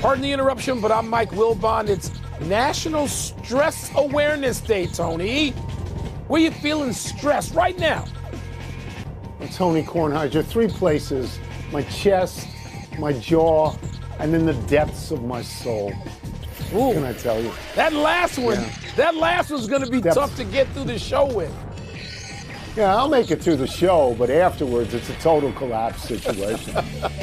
Pardon the interruption, but I'm Mike Wilbon. It's National Stress Awareness Day, Tony. Where you feeling stressed right now? Tony Kornheiser, three places: my chest, my jaw, and in the depths of my soul. Ooh, what can I tell you? That last one's going to be tough to get through the show with. Yeah, I'll make it through the show, but afterwards it's a total collapse situation.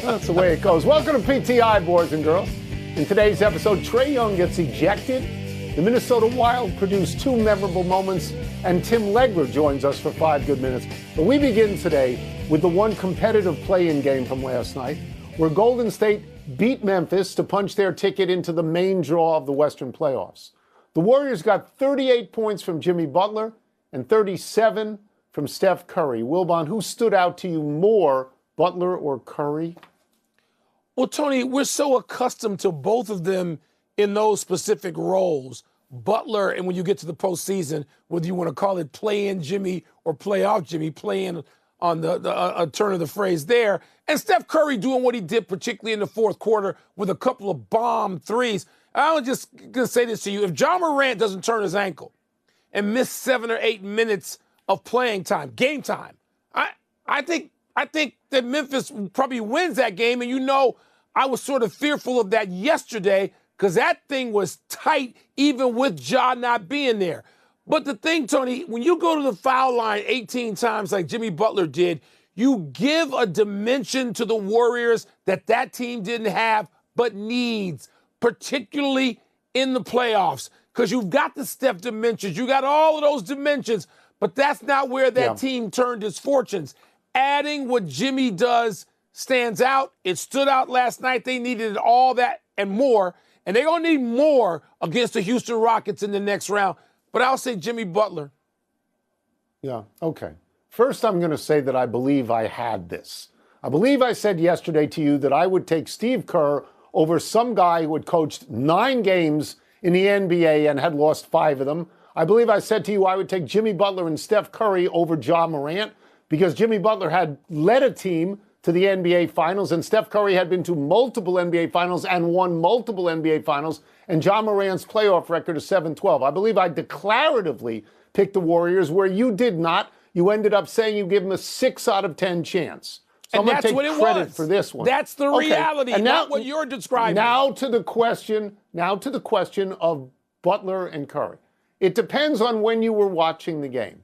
That's the way it goes. Welcome to PTI, boys and girls. In today's episode, Trae Young gets ejected, the Minnesota Wild produce two memorable moments, and Tim Legler joins us for 5 good minutes. But we begin today with the one competitive play-in game from last night, where Golden State beat Memphis to punch their ticket into the main draw of the Western playoffs. The Warriors got 38 points from Jimmy Butler and 37 from Steph Curry. Wilbon, who stood out to you more, Butler or Curry? Well, Tony, we're so accustomed to both of them in those specific roles. Butler, and when you get to the postseason, whether you want to call it play-in Jimmy or playoff Jimmy, play-in on the turn of the phrase there, and Steph Curry doing what he did, particularly in the fourth quarter with a couple of bomb threes. I'm just going to say this to you. If Ja Morant doesn't turn his ankle and miss 7 or 8 minutes of playing time, game time, I think that Memphis probably wins that game. And, you know, I was sort of fearful of that yesterday because that thing was tight even with Ja not being there. But the thing, Tony, when you go to the foul line 18 times like Jimmy Butler did, you give a dimension to the Warriors that team didn't have but needs, particularly in the playoffs, because you've got the Steph dimensions. You got all of those dimensions, but that's not where that team turned its fortunes. Adding what Jimmy does stands out. It stood out last night. They needed all that and more, and they're going to need more against the Houston Rockets in the next round. But I'll say Jimmy Butler. Yeah, okay. First, I'm going to say that I believe I had this. I believe I said yesterday to you that I would take Steve Kerr over some guy who had coached 9 games in the NBA and had lost 5 of them. I believe I said to you I would take Jimmy Butler and Steph Curry over Ja Morant because Jimmy Butler had led a team to the NBA Finals and Steph Curry had been to multiple NBA Finals and won multiple NBA Finals, and Ja Morant's playoff record is 7-12. I believe I declaratively picked the Warriors where you did not. You ended up saying you give them a 6 out of 10 chance. So and I'm that's what it credit was. For this one. That's the reality, and not what you're describing. Now to the question of Butler and Curry. It depends on when you were watching the game.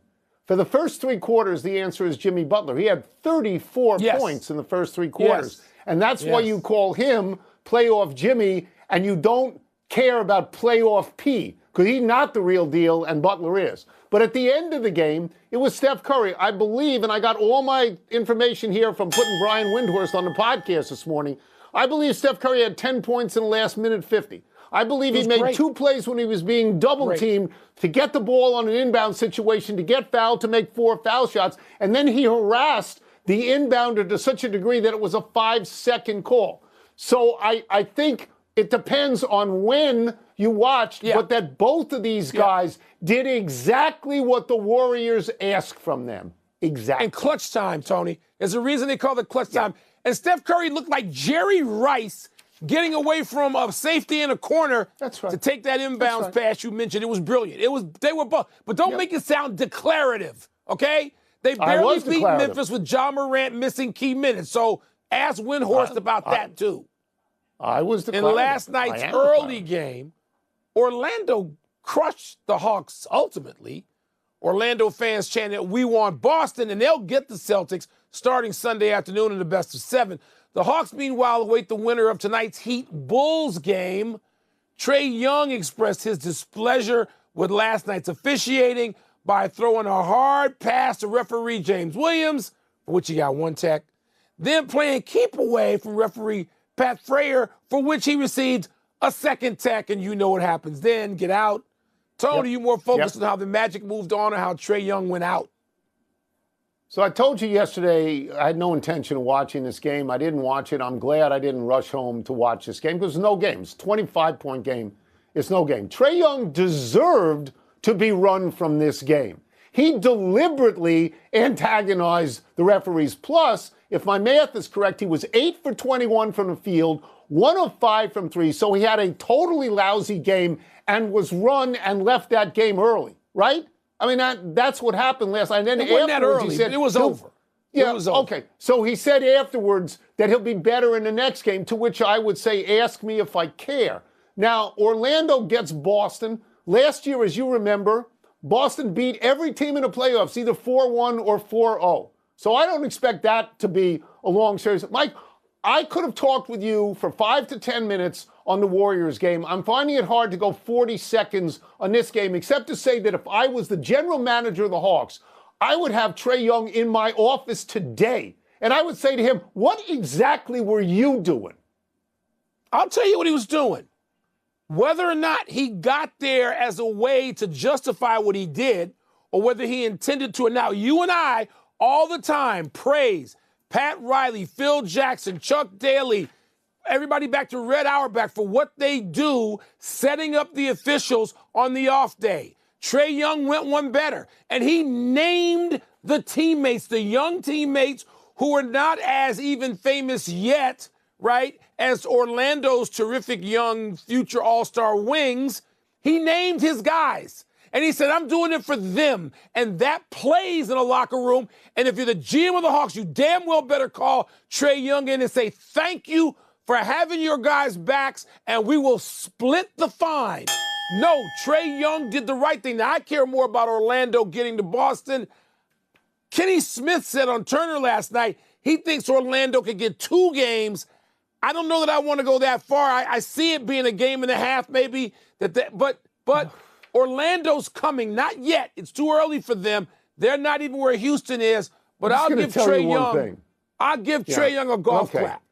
For the first 3 quarters, the answer is Jimmy Butler. He had 34 points in the first 3 quarters. And that's why you call him playoff Jimmy, and you don't care about playoff P, because he's not the real deal and Butler is. But at the end of the game, it was Steph Curry. I believe, and I got all my information here from putting Brian Windhorst on the podcast this morning, I believe Steph Curry had 10 points in the last minute 50. I believe he made 2 plays when he was being double-teamed to get the ball on an inbound situation, to get fouled, to make 4 foul shots. And then he harassed the inbounder to such a degree that it was a 5-second call. So I think it depends on when you watched, but that both of these guys did exactly what the Warriors asked from them. Exactly. And clutch time, Tony. There's a reason they call it clutch time. And Steph Curry looked like Jerry Rice getting away from a safety in a corner to take that inbounds pass you mentioned. It was brilliant. They were both. But don't make it sound declarative, okay? They barely beat Memphis with Ja Morant missing key minutes. So ask Windhorst about that, too. I was declarative. In last night's early game, Orlando crushed the Hawks ultimately. Orlando fans chanted, "We want Boston," and they'll get the Celtics starting Sunday afternoon in the best of 7. The Hawks, meanwhile, await the winner of tonight's Heat-Bulls game. Trae Young expressed his displeasure with last night's officiating by throwing a hard pass to referee James Williams, for which he got 1 tech, then playing keep away from referee Pat Frayer, for which he received a 2nd tech, and you know what happens then. Get out. Tony, you more focused on how the Magic moved on or how Trae Young went out? So I told you yesterday I had no intention of watching this game. I didn't watch it. I'm glad I didn't rush home to watch this game because there's no game. It's a 25-point game. It's no game. Trae Young deserved to be run from this game. He deliberately antagonized the referees. Plus, if my math is correct, he was 8 for 21 from the field, 1 of 5 from 3. So he had a totally lousy game and was run and left that game early, right? I mean, that's what happened last night. And then it wasn't that early, he said, it was over. Yeah, it was over. Okay. So he said afterwards that he'll be better in the next game, to which I would say, ask me if I care. Now, Orlando gets Boston. Last year, as you remember, Boston beat every team in the playoffs, either 4-1 or 4-0. So I don't expect that to be a long series. Mike, I could have talked with you for 5 to 10 minutes on the Warriors game. I'm finding it hard to go 40 seconds on this game, except to say that if I was the general manager of the Hawks, I would have Trae Young in my office today. And I would say to him, what exactly were you doing? I'll tell you what he was doing. Whether or not he got there as a way to justify what he did, or whether he intended to. And now you and I, all the time, praise Pat Riley, Phil Jackson, Chuck Daly, everybody back to Red Auerbach for what they do setting up the officials on the off day. Trae Young went one better, and he named the teammates, the young teammates who are not as even famous yet, right, as Orlando's terrific young future all-star wings. He named his guys. And he said, I'm doing it for them. And that plays in a locker room. And if you're the GM of the Hawks, you damn well better call Trae Young in and say, thank you for having your guys' backs, and we will split the fine. No, Trae Young did the right thing. Now, I care more about Orlando getting to Boston. Kenny Smith said on Turner last night, he thinks Orlando could get 2 games. I don't know that I want to go that far. I see it being a game and a half, maybe. But Orlando's coming. Not yet. It's too early for them. They're not even where Houston is. But I'll give Trae Young. I'll give Trae Young a golf clap.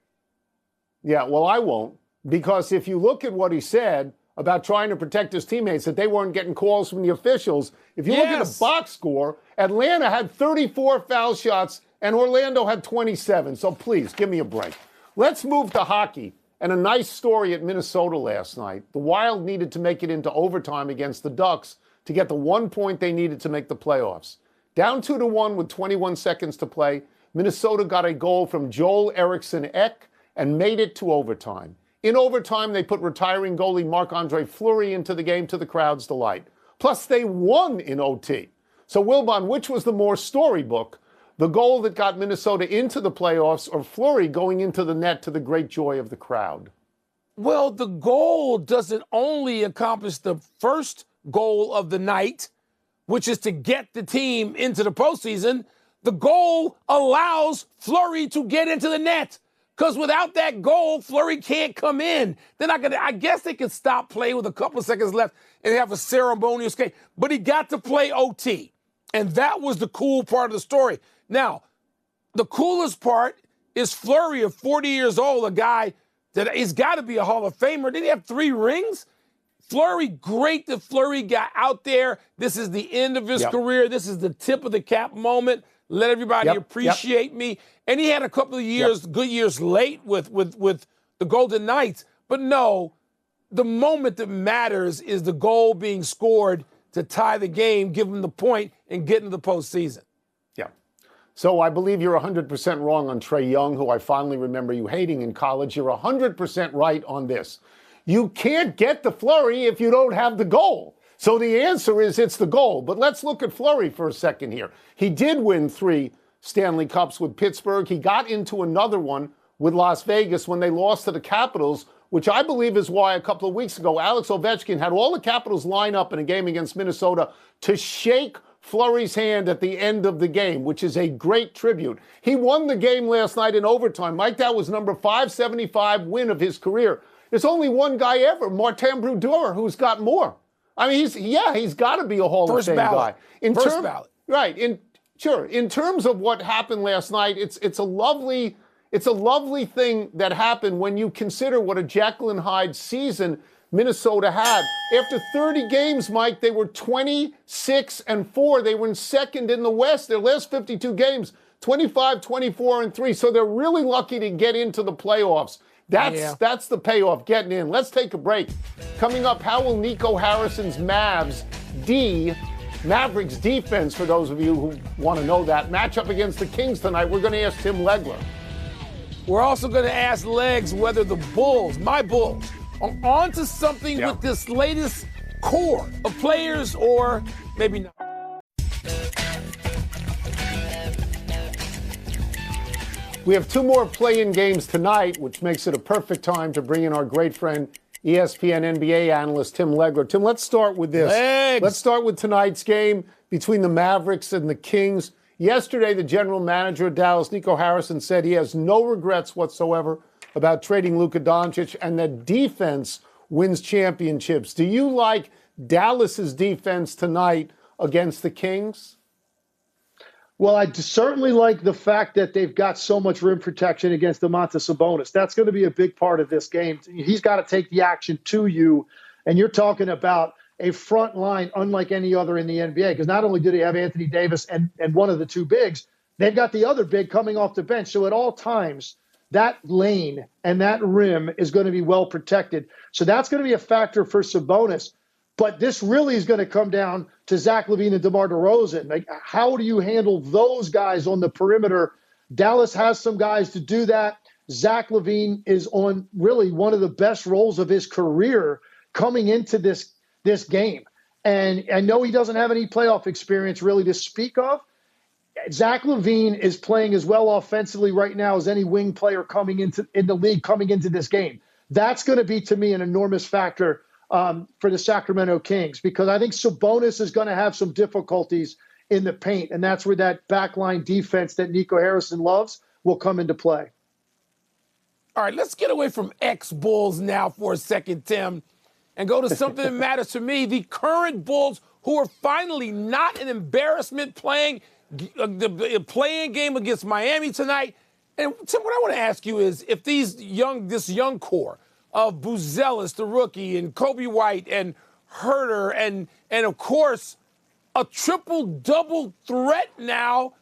Yeah, well, I won't, because if you look at what he said about trying to protect his teammates, that they weren't getting calls from the officials. If you look at the box score, Atlanta had 34 foul shots and Orlando had 27. So please, give me a break. Let's move to hockey. And a nice story at Minnesota last night. The Wild needed to make it into overtime against the Ducks to get the 1 point they needed to make the playoffs. Down 2-1 with 21 seconds to play, Minnesota got a goal from Joel Eriksson Ek and made it to overtime. In overtime, they put retiring goalie Marc-Andre Fleury into the game to the crowd's delight. Plus, they won in OT. So, Wilbon, which was the more storybook? The goal that got Minnesota into the playoffs, or Fleury going into the net to the great joy of the crowd? Well, the goal doesn't only accomplish the first goal of the night, which is to get the team into the postseason. The goal allows Fleury to get into the net. Because without that goal, Fleury can't come in. They're not gonna. I guess they could stop play with a couple of seconds left and have a ceremonial skate. But he got to play OT. And that was the cool part of the story. Now, the coolest part is Fleury, of 40 years old, a guy that he's got to be a Hall of Famer. Did he have 3 rings? Fleury, great that Fleury got out there. This is the end of his career. This is the tip of the cap moment. Let everybody appreciate me. And he had a couple of years, good years late with the Golden Knights. But no, the moment that matters is the goal being scored to tie the game, give him the point, and get into the postseason. Yeah. So I believe you're 100% wrong on Trae Young, who I fondly remember you hating in college. You're 100% right on this. You can't get the Fleury if you don't have the goal. So the answer is it's the goal. But let's look at Fleury for a second here. He did win 3 Stanley Cups with Pittsburgh. He got into another one with Las Vegas when they lost to the Capitals, which I believe is why a couple of weeks ago, Alex Ovechkin had all the Capitals line up in a game against Minnesota to shake Fleury's hand at the end of the game, which is a great tribute. He won the game last night in overtime. Mike, that was number 575 win of his career. There's only one guy ever, Martin Brodeur, who's got more. I mean, he's got to be a Hall of Fame guy. First ballot. Right. In terms of what happened last night, it's a lovely thing that happened when you consider what a Jekyll and Hyde season Minnesota had. After 30 games, Mike, they were 26-4. They were in second in the West. Their last 52 games, 25-24-3. So they're really lucky to get into the playoffs. That's the payoff, getting in. Let's take a break. Coming up, how will Nico Harrison's Mavericks defense, for those of you who want to know that, match up against the Kings tonight? We're going to ask Tim Legler. We're also going to ask Legs whether the Bulls, my Bulls, are onto something with this latest core of players or maybe not. We have two more play-in games tonight, which makes it a perfect time to bring in our great friend, ESPN NBA analyst Tim Legler. Tim, let's start with this. Let's start with tonight's game between the Mavericks and the Kings. Yesterday, the general manager of Dallas, Nico Harrison, said he has no regrets whatsoever about trading Luka Doncic and that defense wins championships. Do you like Dallas's defense tonight against the Kings? Well, I certainly like the fact that they've got so much rim protection against Domantas Sabonis. That's going to be a big part of this game. He's got to take the action to you, and you're talking about a front line unlike any other in the NBA, because not only do they have Anthony Davis and one of the two bigs, they've got the other big coming off the bench. So at all times, that lane and that rim is going to be well protected. So that's going to be a factor for Sabonis. But this really is going to come down to Zach LaVine and DeMar DeRozan. Like, how do you handle those guys on the perimeter? Dallas has some guys to do that. Zach LaVine is on really one of the best roles of his career coming into this game. And I know he doesn't have any playoff experience really to speak of. Zach LaVine is playing as well offensively right now as any wing player in the league coming into this game. That's going to be, to me, an enormous factor for the Sacramento Kings, because I think Sabonis is going to have some difficulties in the paint, and that's where that backline defense that Nico Harrison loves will come into play. All right, let's get away from ex-Bulls now for a second, Tim, and go to something that matters to me. The current Bulls, who are finally not an embarrassment, playing the playing game against Miami tonight. And Tim, what I want to ask you is, if this young core of Buzelis, the rookie, and Kobe White, and Herter, and of course, a triple-double threat now,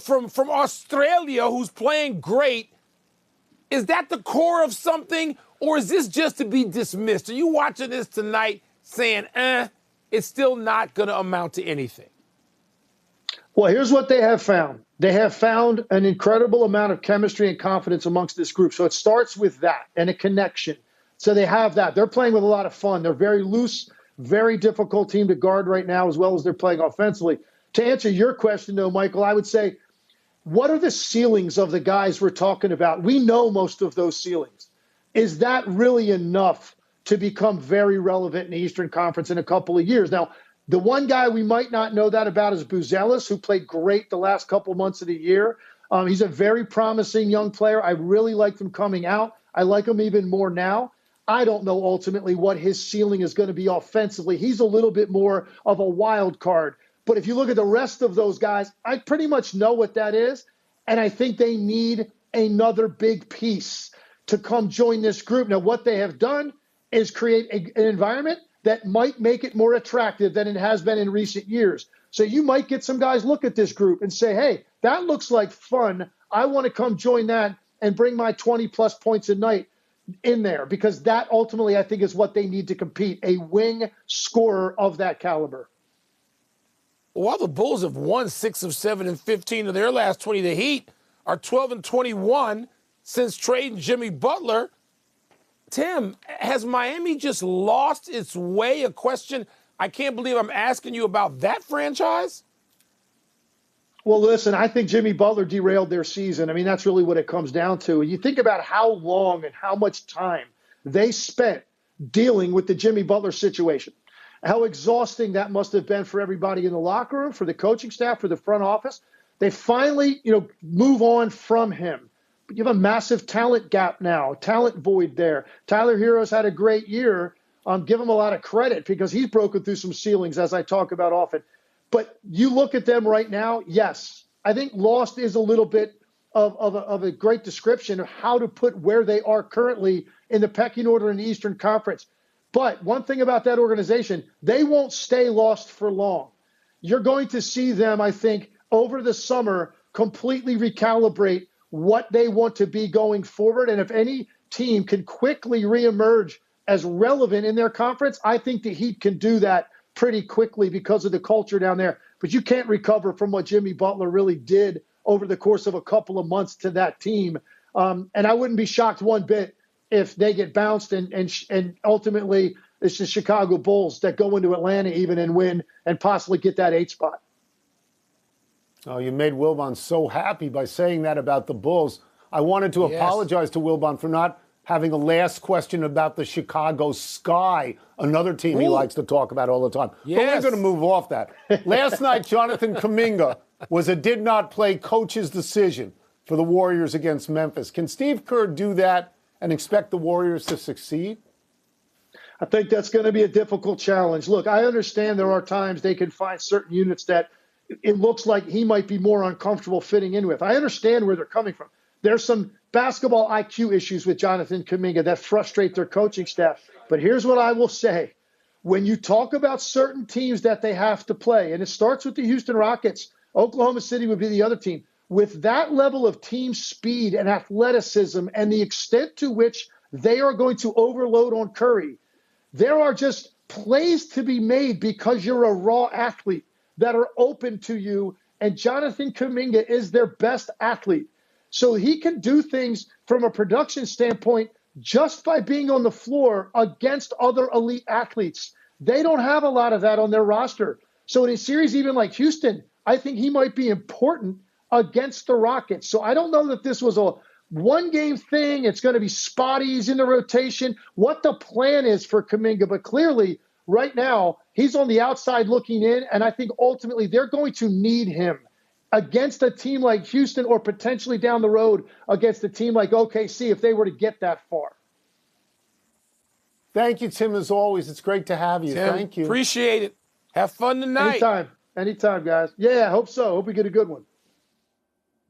from Australia, who's playing great. Is that the core of something, or is this just to be dismissed? Are you watching this tonight saying, it's still not going to amount to anything? Well, here's what they have found. They have found an incredible amount of chemistry and confidence amongst this group. So it starts with that and a connection. So they have that. They're playing with a lot of fun. They're very loose, very difficult team to guard right now, as well as they're playing offensively. To answer your question, though, Michael, I would say, what are the ceilings of the guys we're talking about? We know most of those ceilings. Is that really enough to become very relevant in the Eastern Conference in a couple of years? Now, the one guy we might not know that about is Buzelis, who played great the last couple months of the year. He's a very promising young player. I really liked him coming out. I like him even more now. I don't know ultimately what his ceiling is going to be offensively. He's a little bit more of a wild card. But if you look at the rest of those guys, I pretty much know what that is. And I think they need another big piece to come join this group. Now, what they have done is create an environment that might make it more attractive than it has been in recent years. So you might get some guys look at this group and say, hey, that looks like fun. I want to come join that and bring my 20-plus points a night in there, because that ultimately, I think, is what they need to compete, a wing scorer of that caliber. While the Bulls have won 6 of 7 and 15 of their last 20, the Heat are 12 and 21 since trading Jimmy Butler. Tim, has Miami just lost its way? A question I can't believe I'm asking you about that franchise. Well, listen, I think Jimmy Butler derailed their season. I mean, that's really what it comes down to. You think about how long and how much time they spent dealing with the Jimmy Butler situation, how exhausting that must have been for everybody in the locker room, for the coaching staff, for the front office. They finally, move on from him. But you have a massive talent gap now, talent void there. Tyler Hero's had a great year. Give him a lot of credit because he's broken through some ceilings, as I talk about often. But you look at them right now, yes, I think lost is a little bit of a great description of how to put where they are currently in the pecking order in the Eastern Conference. But one thing about that organization, they won't stay lost for long. You're going to see them, I think, over the summer completely recalibrate what they want to be going forward. And if any team can quickly reemerge as relevant in their conference, I think the Heat can do that pretty quickly because of the culture down there. But you can't recover from what Jimmy Butler really did over the course of a couple of months to that team. And I wouldn't be shocked one bit if they get bounced and ultimately it's the Chicago Bulls that go into Atlanta even and win and possibly get that 8 spot. Oh, you made Wilbon so happy by saying that about the Bulls. I wanted to apologize to Wilbon for not having a last question about the Chicago Sky, another team he likes to talk about all the time. But we're going to move off that. Last night, Jonathan Kuminga was a did not play coach's decision for the Warriors against Memphis. Can Steve Kerr do that and expect the Warriors to succeed? I think that's going to be a difficult challenge. Look, I understand there are times they can find certain units that it looks like he might be more uncomfortable fitting in with. I understand where they're coming from. There's some basketball IQ issues with Jonathan Kuminga that frustrate their coaching staff. But here's what I will say. When you talk about certain teams that they have to play, and it starts with the Houston Rockets, Oklahoma City would be the other team. With that level of team speed and athleticism and the extent to which they are going to overload on Curry, there are just plays to be made because you're a raw athlete that are open to you. And Jonathan Kuminga is their best athlete. So he can do things from a production standpoint just by being on the floor against other elite athletes. They don't have a lot of that on their roster. So in a series even like Houston, I think he might be important against the Rockets. So I don't know that this was a one-game thing. It's going to be spotties in the rotation, what the plan is for Kuminga. But clearly, right now, he's on the outside looking in, and I think ultimately they're going to need him against a team like Houston or potentially down the road against a team like OKC if they were to get that far. Thank you, Tim, as always. It's great to have you. Tim, thank you. Appreciate it. Have fun tonight. Anytime, guys. Yeah, I hope so. Hope we get a good one.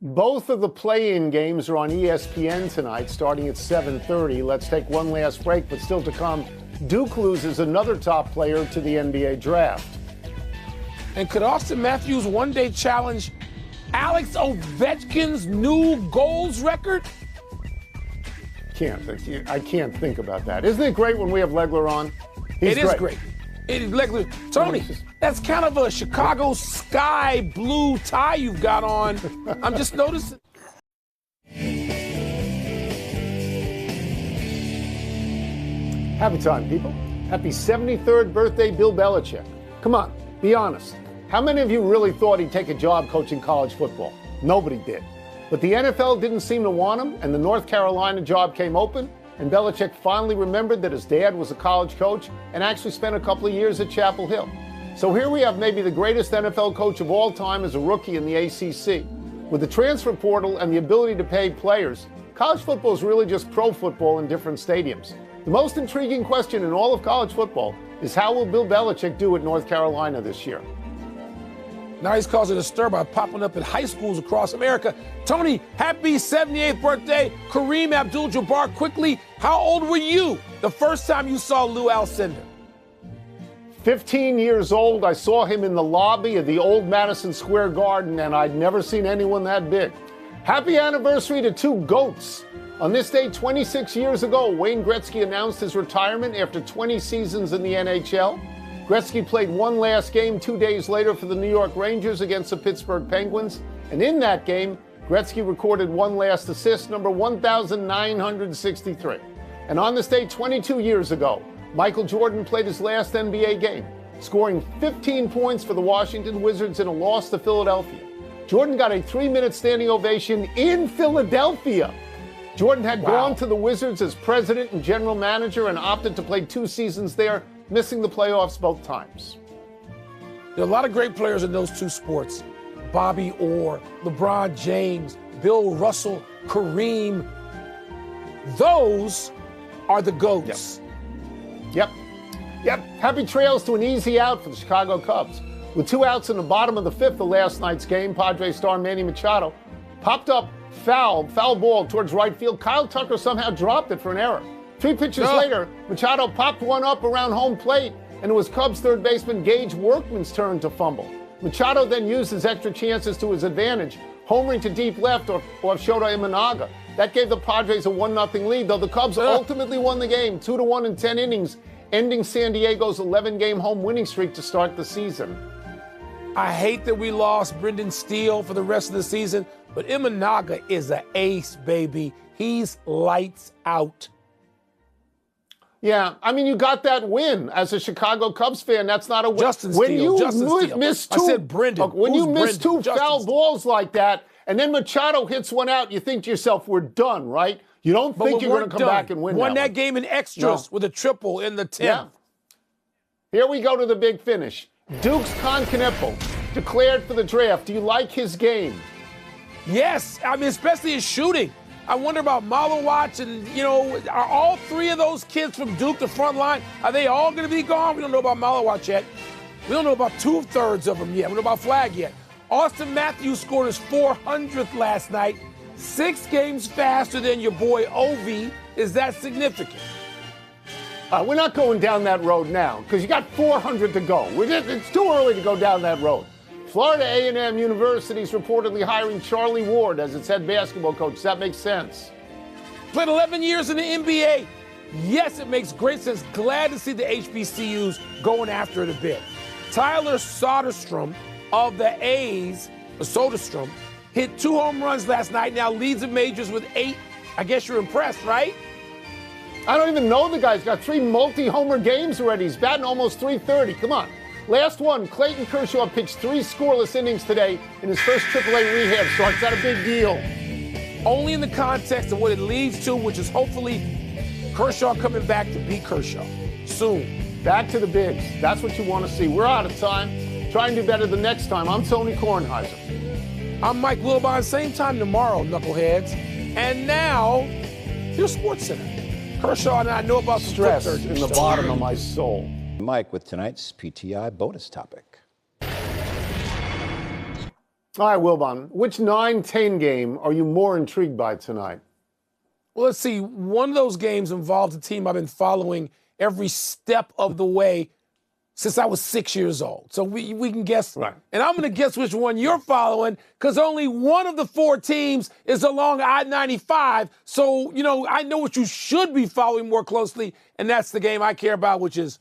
Both of the play-in games are on ESPN tonight, starting at 7:30. Let's take one last break, but still to come, Duke loses another top player to the NBA draft. And could Austin Matthews one day challenge Alex Ovechkin's new goals record? I can't think about that. Isn't it great when we have Legler on? It is great. It is Legler. Tony, that's kind of a Chicago sky blue tie you've got on. I'm just noticing. Happy time, people. Happy 73rd birthday, Bill Belichick. Come on, be honest. How many of you really thought he'd take a job coaching college football? Nobody did. But the NFL didn't seem to want him, and the North Carolina job came open, and Belichick finally remembered that his dad was a college coach and actually spent a couple of years at Chapel Hill. So here we have maybe the greatest NFL coach of all time as a rookie in the ACC. With the transfer portal and the ability to pay players, college football is really just pro football in different stadiums. The most intriguing question in all of college football is how will Bill Belichick do at North Carolina this year? Now he's causing a stir by popping up at high schools across America. Tony, happy 78th birthday. Kareem Abdul-Jabbar, quickly, how old were you the first time you saw Lou Alcindor? 15 years old. I saw him in the lobby of the old Madison Square Garden, and I'd never seen anyone that big. Happy anniversary to two GOATs. On this day 26 years ago, Wayne Gretzky announced his retirement after 20 seasons in the NHL. Gretzky played one last game 2 days later for the New York Rangers against the Pittsburgh Penguins. And in that game, Gretzky recorded one last assist, number 1,963. And on this day 22 years ago, Michael Jordan played his last NBA game, scoring 15 points for the Washington Wizards in a loss to Philadelphia. Jordan got a 3-minute standing ovation in Philadelphia. Jordan had gone to the Wizards as president and general manager and opted to play 2 seasons there, missing the playoffs both times. There are a lot of great players in those two sports. Bobby Orr, LeBron James, Bill Russell, Kareem. Those are the GOATs. Yep. Happy trails to an easy out for the Chicago Cubs. With 2 outs in the bottom of the 5th of last night's game, Padres star Manny Machado popped up foul ball towards right field. Kyle Tucker somehow dropped it for an error. 3 pitches later, Machado popped one up around home plate, and it was Cubs third baseman Gage Workman's turn to fumble. Machado then used his extra chances to his advantage, homering to deep left off Shota Imanaga. That gave the Padres a 1-0 lead, though the Cubs ultimately won the game 2-1 in 10 innings, ending San Diego's 11-game home winning streak to start the season. I hate that we lost Brendan Steele for the rest of the season, But Imanaga is an ace, baby. He's lights out. Yeah, I mean, you got that win as a Chicago Cubs fan. That's not a win. Justin when Steele. you miss two, I said Brendan. When you miss two foul Steele. balls like that, and then Machado hits one out, you think to yourself, we're done, right? You don't think you're going to come back and win Won that one. game in extras with a triple in the 10th. Yeah. Here we go to the big finish. Duke's Kneppel declared for the draft. Do you like his game? Yes, I mean, especially his shooting. I wonder about Malowatch and, are all three of those kids from Duke, the front line, are they all going to be gone? We don't know about Malowatch yet. We don't know about 2/3 of them yet. We don't know about Flag yet. Austin Matthews scored his 400th last night, 6 games faster than your boy Ovi. Is that significant? We're not going down that road now because you got 400 to go. It's too early to go down that road. Florida A&M University is reportedly hiring Charlie Ward as its head basketball coach. Does that make sense? Played 11 years in the NBA. Yes, it makes great sense. Glad to see the HBCUs going after it a bit. Tyler Soderstrom of the A's, Soderstrom, hit 2 home runs last night, now leads the majors with 8. I guess you're impressed, right? I don't even know the guy's got 3 multi-homer games already. He's batting almost .330. Come on. Last one, Clayton Kershaw pitched 3 scoreless innings today in his first AAA rehab start. Is that a big deal? Only in the context of what it leads to, which is hopefully Kershaw coming back to beat Kershaw soon. Back to the bigs. That's what you want to see. We're out of time. Try and do better the next time. I'm Tony Kornheiser. I'm Mike Wilbon. Same time tomorrow, knuckleheads. And now, your Sports Center. Kershaw and I know about the stress foot surgery. In the bottom of my soul. Mike with tonight's PTI bonus topic. All right, Wilbon, which 9-10 game are you more intrigued by tonight? Well, let's see. One of those games involved a team I've been following every step of the way since I was 6 years old. So we can guess. Right. And I'm going to guess which one you're following because only one of the 4 teams is along I-95. So, I know what you should be following more closely, and that's the game I care about, which is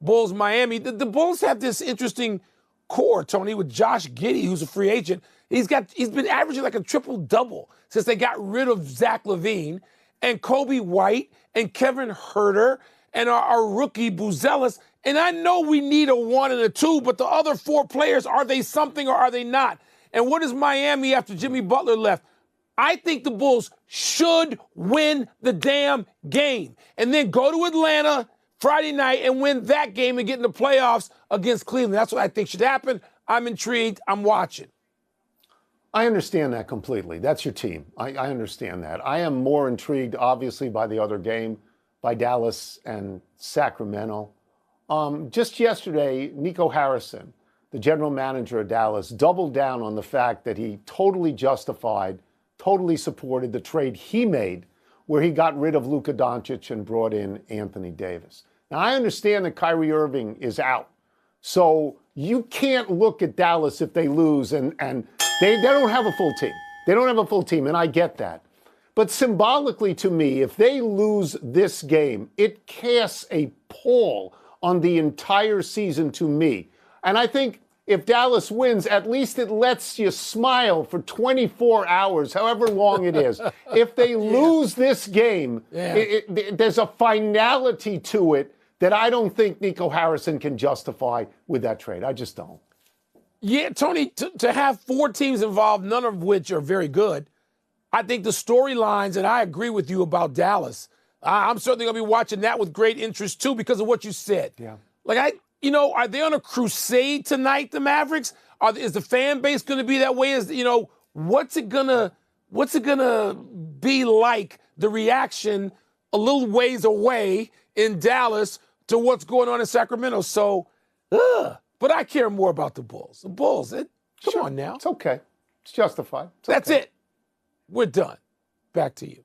Bulls-Miami. The Bulls have this interesting core, Tony, with Josh Giddey, who's a free agent. He's been averaging like a triple-double since they got rid of Zach LaVine, and Kobe White and Kevin Huerter and our rookie Buzelis. And I know we need a 1 and a 2, but the other 4 players, are they something or are they not? And what is Miami after Jimmy Butler left? I think the Bulls should win the damn game and then go to Atlanta Friday night and win that game and get in the playoffs against Cleveland. That's what I think should happen. I'm intrigued. I'm watching. I understand that completely. That's your team. I understand that. I am more intrigued, obviously, by the other game, by Dallas and Sacramento. Just yesterday, Nico Harrison, the general manager of Dallas, doubled down on the fact that he totally justified, totally supported the trade he made where he got rid of Luka Doncic and brought in Anthony Davis. Now, I understand that Kyrie Irving is out. So you can't look at Dallas if they lose and they don't have a full team. They don't have a full team, and I get that. But symbolically to me, if they lose this game, it casts a pall on the entire season to me. And I think if Dallas wins, at least it lets you smile for 24 hours, however long it is. If they lose this game, there's a finality to it that I don't think Nico Harrison can justify with that trade. I just don't. Yeah, Tony, to have 4 teams involved, none of which are very good, I think the storylines, and I agree with you about Dallas, I'm certainly going to be watching that with great interest, too, because of what you said. Yeah. Are they on a crusade tonight, the Mavericks? Is the fan base going to be that way? What's it gonna be like, the reaction a little ways away in Dallas to what's going on in Sacramento? So, but I care more about the Bulls. The Bulls, come on now. It's okay. It's justified. That's it. We're done. Back to you.